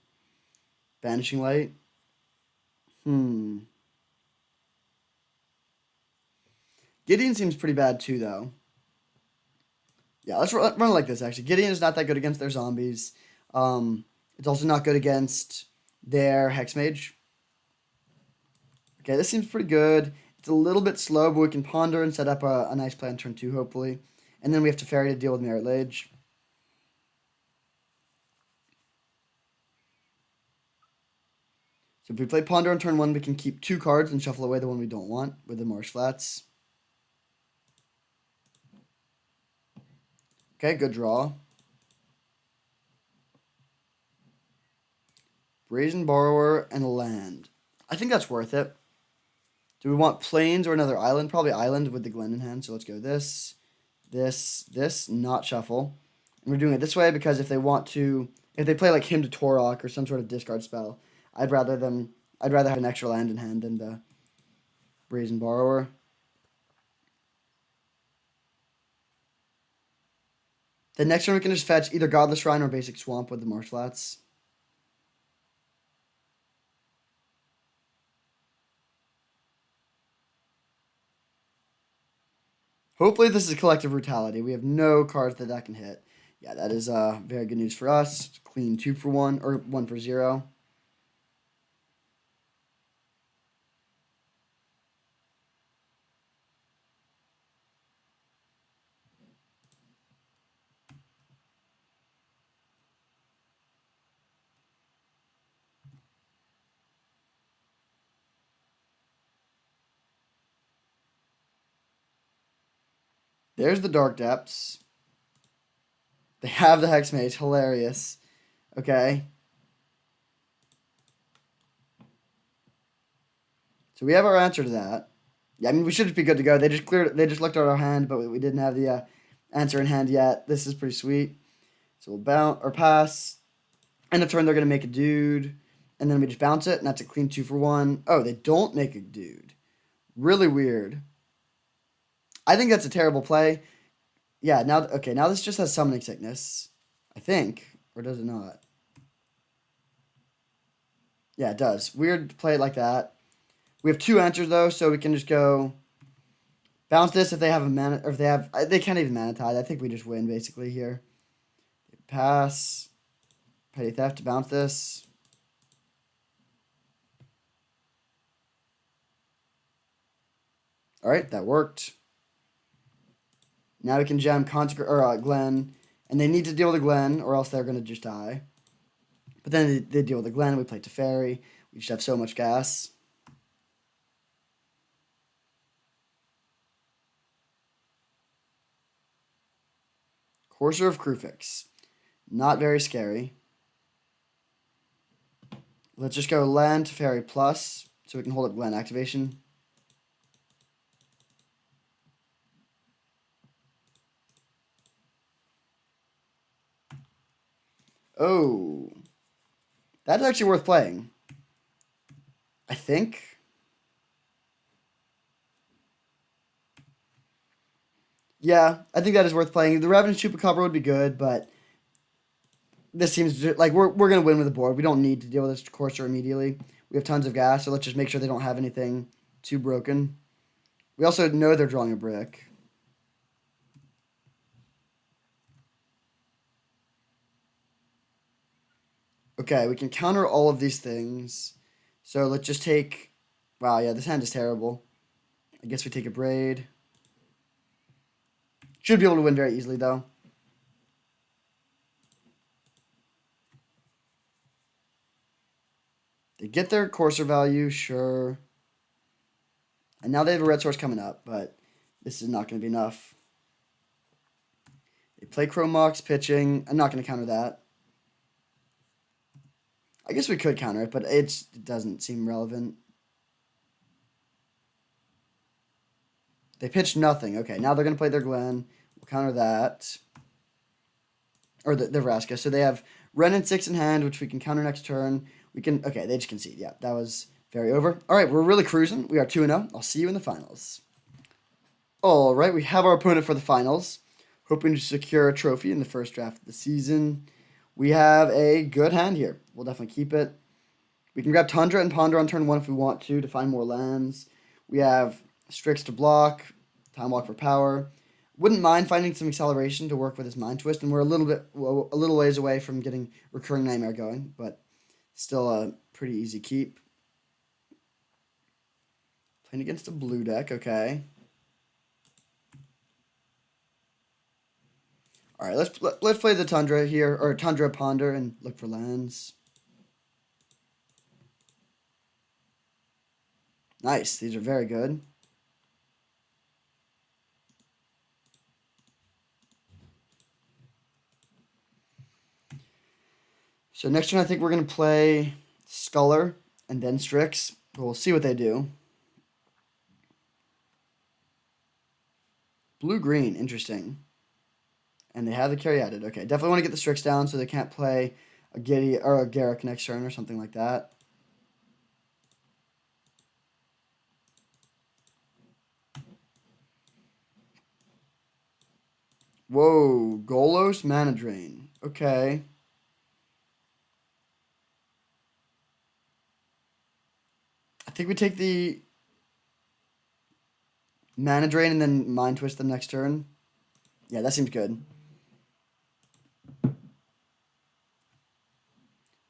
Banishing Light. Gideon seems pretty bad too, though. Yeah, let's run it like this, actually. Gideon is not that good against their zombies. It's also not good against their Hexmage. Okay, this seems pretty good. It's a little bit slow, but we can ponder and set up a nice play on turn 2, hopefully. And then we have Teferi to deal with Merit Lage. So if we play Ponder on turn 1, we can keep 2 cards and shuffle away the one we don't want with the Marsh Flats. Okay, good draw. Brazen Borrower and a land. I think that's worth it. Do we want Plains or another island? Probably island with the Glen in hand. So let's go this, not shuffle. And we're doing it this way because if they play like Hymn to Torok or some sort of discard spell, I'd rather have an extra land in hand than the Brazen Borrower. The next turn we can just fetch either Godless Shrine or Basic Swamp with the Marsh Flats. Hopefully this is Collective Brutality. We have no cards that can hit. Yeah, that is very good news for us. Clean 2 for 1, or 1 for 0. There's the Dark Depths. They have the Hexmage. Hilarious. Okay. So we have our answer to that. Yeah, I mean, we should just be good to go. They just looked at our hand, but we didn't have the answer in hand yet. This is pretty sweet. So we'll bounce or pass. End of turn, they're going to make a dude. And then we just bounce it, and that's a clean 2 for 1. Oh, they don't make a dude. Really weird. I think that's a terrible play. Yeah, now this just has Summoning Sickness, I think. Or does it not? Yeah, it does. Weird to play it like that. We have 2 answers, though, so we can just go bounce this if they have a mana, or if they can't even mana tide. I think we just win, basically, here. Pass. Petty Theft to bounce this. All right, that worked. Now we can jam Glen, and they need to deal with the Glen, or else they're going to just die. But then they deal with the Glen, we play Teferi. We just have so much gas. Courser of Kruphix. Not very scary. Let's just go land Teferi plus, so we can hold up Glen activation. Oh. That's actually worth playing. I think. Yeah, I think that is worth playing. The Revenant Chupacabra would be good, but this seems like we're gonna win with the board. We don't need to deal with this Courser immediately. We have tons of gas, so let's just make sure they don't have anything too broken. We also know they're drawing a brick. Okay, we can counter all of these things. So let's just take. Wow, yeah, this hand is terrible. I guess we take a Braid. Should be able to win very easily, though. They get their Courser value, sure. And now they have a red source coming up, but this is not going to be enough. They play Chrome Mox pitching. I'm not going to counter that. I guess we could counter it, but it doesn't seem relevant. They pitched nothing. Okay, now they're going to play their Glen. We'll counter that. Or the Vraska. So they have Ren and 6 in hand, which we can counter next turn. We can. Okay, they just concede. Yeah, that was very over. All right, we're really cruising. We are 2-0. I'll see you in the finals. All right, we have our opponent for the finals. Hoping to secure a trophy in the first draft of the season. We have a good hand here. We'll definitely keep it. We can grab Tundra and Ponder on turn 1 if we want to find more lands. We have Strix to block, Time Walk for power. Wouldn't mind finding some acceleration to work with his Mind Twist, and we're a little ways away from getting Recurring Nightmare going, but still a pretty easy keep. Playing against a blue deck, okay. All right, let's play the Tundra here, or Tundra Ponder, and look for lands. Nice, these are very good. So next turn, I think we're going to play Sculler and then Strix. We'll see what they do. Blue-green, interesting. And they have the Caryatid. Okay, definitely want to get the Strix down so they can't play a Giddy or a Garruk next turn or something like that. Whoa, Golos Mana Drain. Okay. I think we take the Mana Drain and then Mind Twist them next turn. Yeah, that seems good.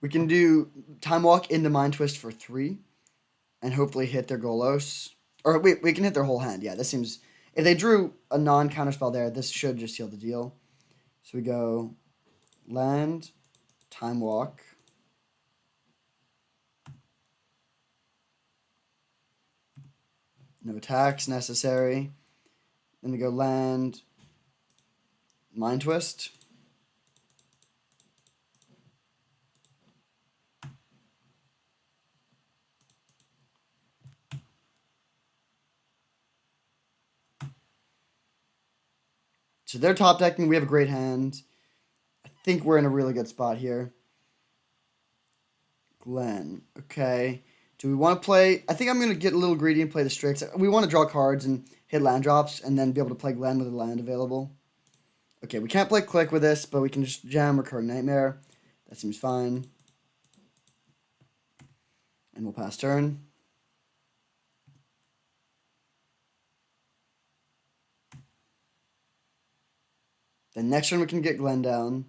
We can do Time Walk into Mind Twist for 3 and hopefully hit their Golos. Or we can hit their whole hand. Yeah, this seems... If they drew a non-counter spell there, this should just seal the deal. So we go land, Time Walk. No attacks necessary. Then we go land, Mind Twist. So they're top decking. We have a great hand. I think we're in a really good spot here. Glen. Okay. Do we want to play? I think I'm going to get a little greedy and play the Strix. We want to draw cards and hit land drops and then be able to play Glen with a land available. Okay, we can't play Click with this, but we can just jam Recurring Nightmare. That seems fine. And we'll pass turn. Then next turn we can get Glen down.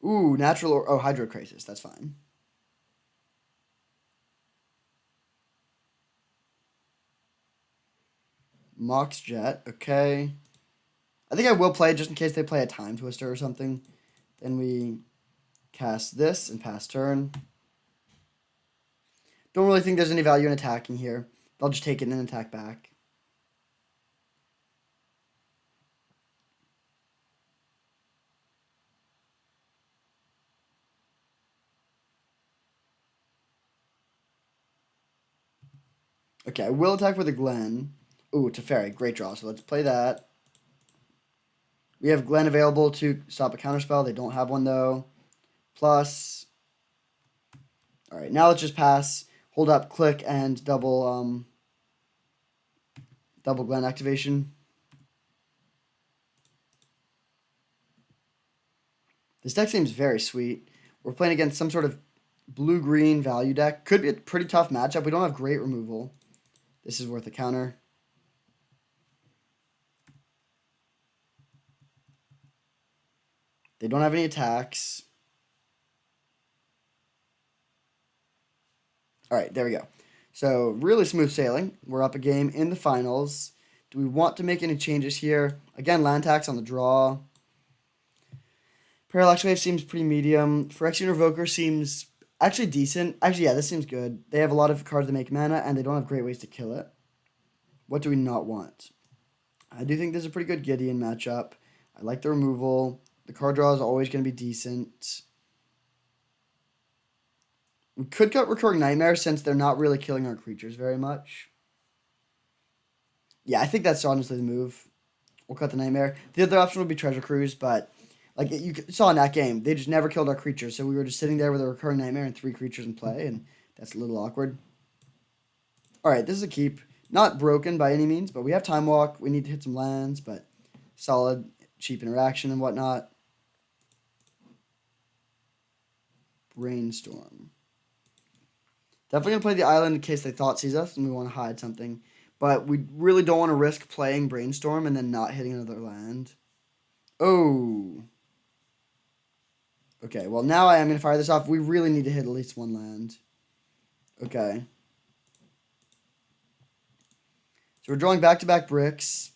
Ooh, natural or Hydrocrisis. That's fine. Mox Jet, okay. I think I will play just in case they play a Time Twister or something. Then we cast this and pass turn. Don't really think there's any value in attacking here. I'll just take it and then attack back. Okay, I will attack with a Glen. Ooh, Teferi, great draw. So let's play that. We have Glen available to stop a counterspell. They don't have one though. Plus. All right, now let's just pass. Hold up, click, and double Glen activation. This deck seems very sweet. We're playing against some sort of blue-green value deck. Could be a pretty tough matchup. We don't have great removal. This is worth a counter. They don't have any attacks. All right, there we go. So really smooth sailing. We're up a game in the finals. Do we want to make any changes here? Again, land tax on the draw. Parallax Wave seems pretty medium. Phyrexian Revoker seems actually decent. Actually, yeah, this seems good. They have a lot of cards that make mana, and they don't have great ways to kill it. What do we not want? I do think this is a pretty good Gideon matchup. I like the removal. The card draw is always going to be decent. We could cut Recurring Nightmare since they're not really killing our creatures very much. Yeah, I think that's honestly the move. We'll cut the Nightmare. The other option would be Treasure Cruise, but like you saw in that game, they just never killed our creatures, so we were just sitting there with a Recurring Nightmare and 3 creatures in play, and that's a little awkward. All right, this is a keep. Not broken by any means, but we have Time Walk. We need to hit some lands, but solid, cheap interaction and whatnot. Brainstorm. Definitely going to play the island in case they thought sees us and we want to hide something. But we really don't want to risk playing Brainstorm and then not hitting another land. Oh. Okay, well now I am going to fire this off. We really need to hit at least one land. Okay. So we're drawing back-to-back bricks.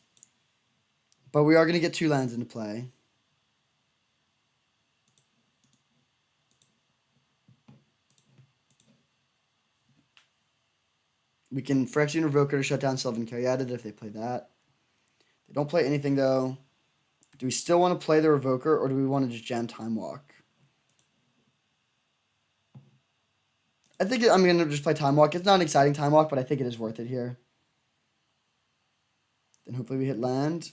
But we are going to get 2 lands into play. We can Phyrexian Revoker to shut down Sylvan Caryatid if they play that. They don't play anything, though. Do we still want to play the Revoker, or do we want to just jam Time Walk? I think I'm going to just play Time Walk. It's not an exciting Time Walk, but I think it is worth it here. Then hopefully we hit land.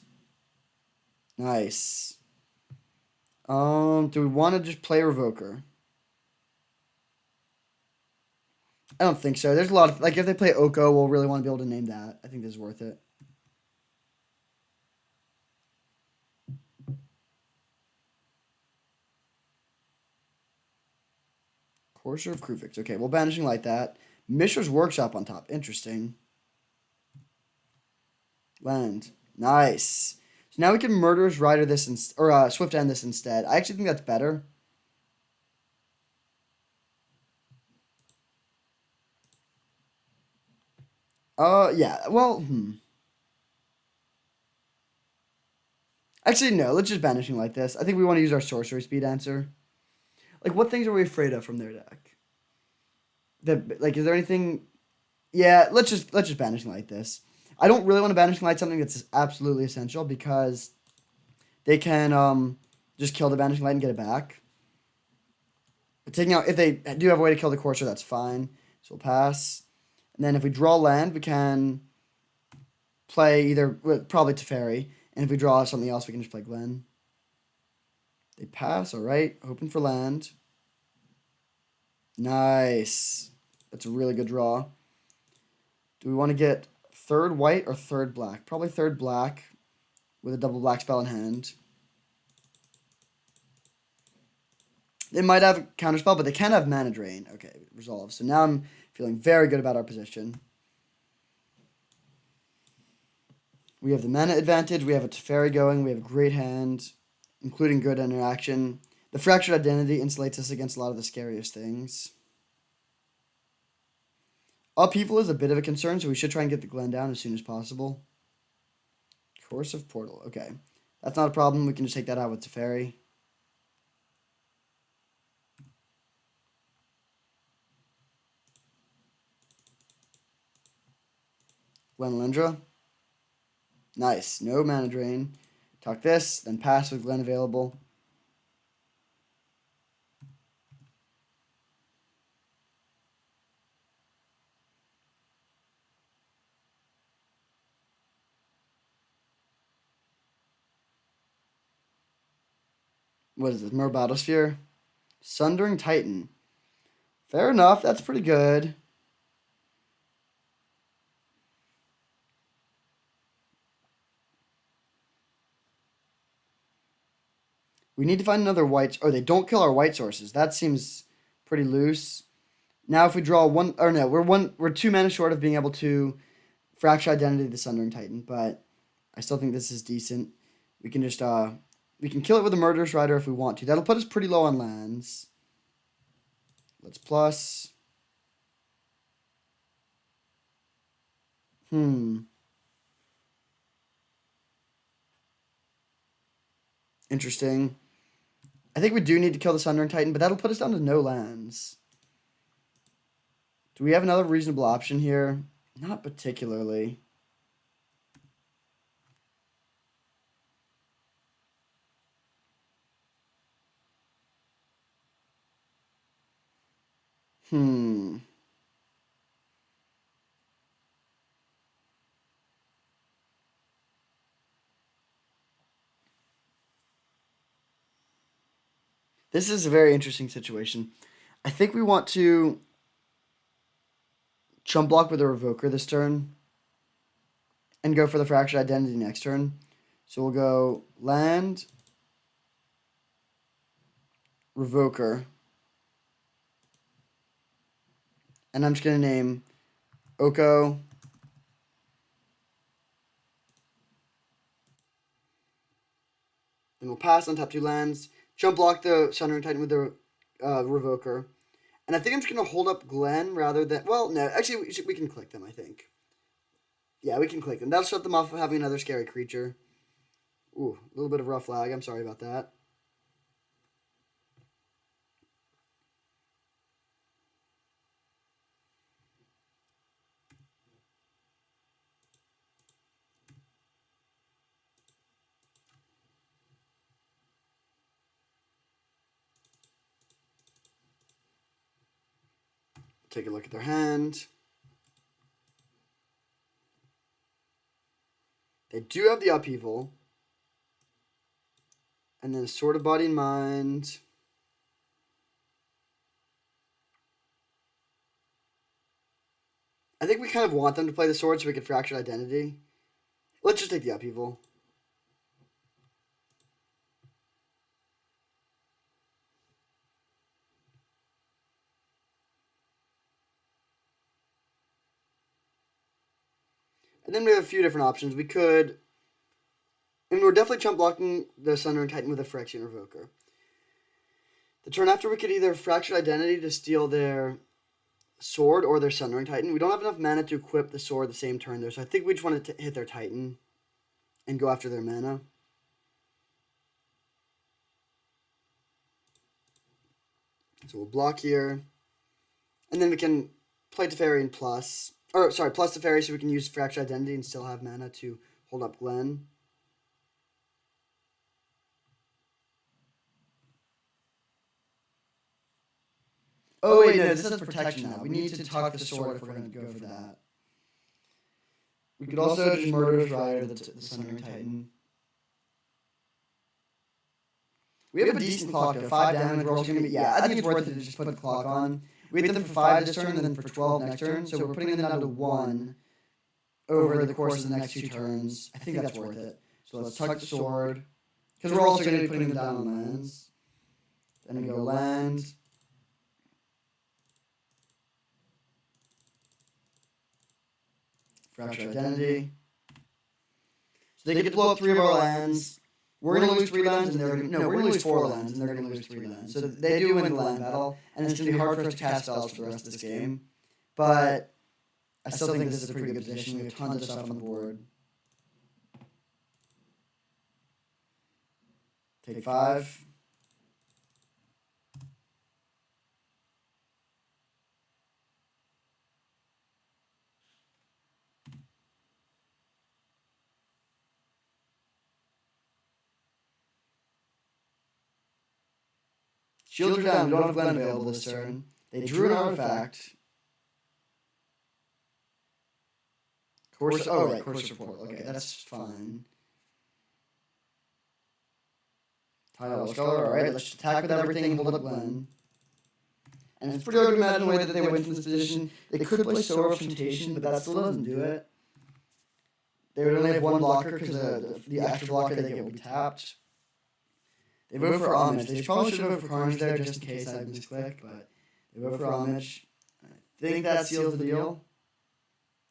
Nice. Do we want to just play Revoker? I don't think so. There's a lot of... Like, if they play Oko, we'll really want to be able to name that. I think this is worth it. Courser of Kruphix. Okay, well, Banishing Light that. Mishra's Workshop on top. Interesting. Land. Nice. So now we can Murderous Rider this... or Swift End this instead. I actually think that's better. Yeah. Well, Actually, no. Let's just Banishing Light this. I think we want to use our Sorcery Speed answer. Like, what things are we afraid of from their deck? Is there anything... Yeah, let's just Banishing Light this. I don't really want to Banishing Light something that's absolutely essential because they can just kill the Banishing Light and get it back. But taking out... If they do have a way to kill the Courser, that's fine. So we'll pass. And then if we draw land, we can play either... Well, probably Teferi. And if we draw something else, we can just play Glen. They pass, all right. Hoping for land. Nice. That's a really good draw. Do we want to get 3rd white or 3rd black? Probably 3rd black with a double black spell in hand. They might have a counterspell, but they can have mana drain. Okay, resolve. So now I'm feeling very good about our position. We have the mana advantage. We have a Teferi going. We have a great hand, including good interaction. The Fractured Identity insulates us against a lot of the scariest things. Upheaval is a bit of a concern, so we should try and get the Glen down as soon as possible. Corsive Portal. Okay. That's not a problem. We can just take that out with Teferi. Glenlindra. Nice. No mana drain. Talk this, then pass with Glen available. What is this? Mer Battlesphere? Sundering Titan. Fair enough. That's pretty good. We need to find another white. Oh, they don't kill our white sources. That seems pretty loose. Now, if we draw one, or no, we're 2 mana short of being able to Fracture Identity the Sundering Titan, but I still think this is decent. We can just we can kill it with a Murderous Rider if we want to. That'll put us pretty low on lands. Let's plus. Interesting. I think we do need to kill the Sundering Titan, but that'll put us down to no lands. Do we have another reasonable option here? Not particularly. This is a very interesting situation. I think we want to chump block with a Revoker this turn and go for the Fractured Identity next turn. So we'll go land, Revoker, and I'm just going to name Oko. Then we'll pass on top 2 lands, jump block the Sundering Titan with the Revoker. And I think I'm just going to hold up Glen rather than... Well, no, actually, we can click them, I think. Yeah, we can click them. That'll shut them off of having another scary creature. Ooh, a little bit of rough lag. I'm sorry about that. Take a look at their hand. They do have the Upheaval. And then a Sword of Body and Mind. I think we kind of want them to play the Sword so we can Fracture Identity. Let's just take the Upheaval. And then we have a few different options. We could... And we're definitely chump blocking the Sundering Titan with a Phyrexian Revoker. The turn after, we could either Fractured Identity to steal their Sword or their Sundering Titan. We don't have enough mana to equip the Sword the same turn, though, so I think we just want to hit their Titan and go after their mana. So we'll block here. And then we can play Teferi and plus... Or, sorry, plus Teferi so we can use Fractured Identity and still have mana to hold up Glen. Oh, wait, no, this is protection now. We need to talk the Sword if we're going to go for that. We could also just Murderous Rider the Sundering Titan. We have a decent clock, though. 5 damage. We're also going to be... Yeah, I think it's worth it to just put the clock on. We hit them for 5 this turn and then for 12 next turn. So we're putting them down to 1 over the course of the next 2 turns. I think that's worth it. So let's tuck the Sword. Because we're also going to be putting them down on lands. Then we go land. Fractured Identity. So they get to blow up 3 of our lands. We're going to lose 3 lands, and they're going to... No, we're going to lose 4 lands, and they're going to lose 3 lands. So they do win the land battle, and it's going to be hard for us to cast spells for the rest of this game. But I still think this is a pretty good position. We have tons of stuff on the board. Take 5. Shields are down. We don't have Glenn available this turn. They drew an artifact. Course. Oh, right. Course report. Okay, that's fine. Tidal Scholar. All right, let's attack with everything and hold up Glenn. And it's pretty hard to imagine the way that they went from this position. They could play Sower of Temptation, but that still doesn't do it. They would only have one blocker because the extra blocker they get will be tapped. They vote for Homage. They probably should have voted for Carnage there just in case I misclicked, but they vote for Homage. I think that seals the deal.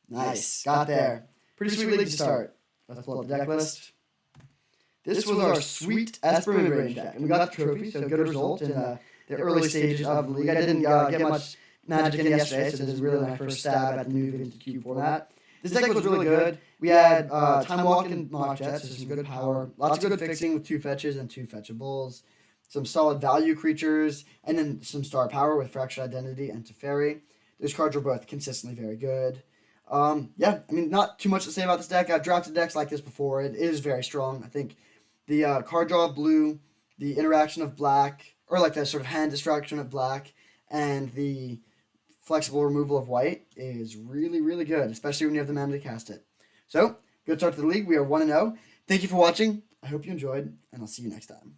Nice. Got there. Pretty sweet league to start. Let's pull up the deck list. This was our sweet Esper mid-range deck, and we got the trophy, so good result in the early stages of the league. I didn't get much Magic in yesterday, so this is really my first stab at the new Vintage Cube format. This deck was really good. We had Time Walk and Mock Jets, so some good power. Lots of good fixing with 2 fetches and 2 fetchables. Some solid value creatures, and then some star power with Fractured Identity and Teferi. Those cards were both consistently very good. Yeah, I mean, not too much to say about this deck. I've drafted decks like this before. It is very strong. I think the card draw of blue, the interaction of black, or like the sort of hand destruction of black, and the flexible removal of white is really, really good, especially when you have the mana to cast it. So, good start to the league. We are 1-0. Thank you for watching. I hope you enjoyed, and I'll see you next time.